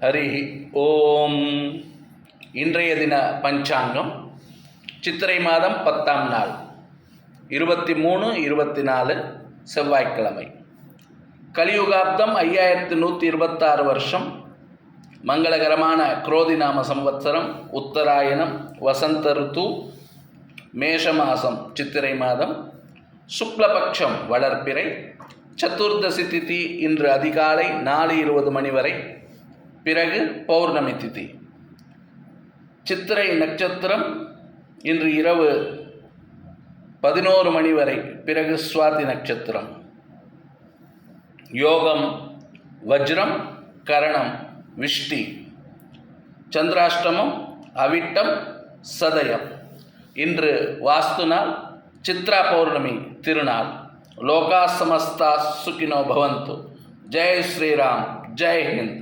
ஹரி ஓம். இன்றைய தின பஞ்சாங்கம் சித்திரை மாதம் 10ஆம் நாள் 23-24 செவ்வாய்க்கிழமை. கலியுகாப்தம் 5126 வருஷம். மங்களகரமான குரோதி நாம சம்வத்சரம், உத்தராயணம், வசந்த ருத்து, மேஷமாசம், சித்திரை மாதம், சுக்லபக்ஷம், வளர்ப்பிறை, சதுர்தசி திதி இன்று அதிகாலை 4:20 மணி வரை, பிறகு பௌர்ணமி திதி. சித்திரை நட்சத்திரம் இன்று இரவு 11 மணி வரை, பிறகு சுவாதி நட்சத்திரம். யோகம் வஜ்ரம், கரணம் விஷ்டி. சந்திராஷ்டமம் அவிட்டம், சதயம். இன்று வாஸ்து நாள், சித்ரா பௌர்ணமி திருநாள். லோகா சமஸ்தா சுகினோ பவந்து. ஜெய் ஸ்ரீராம், ஜெய் ஹிந்த்.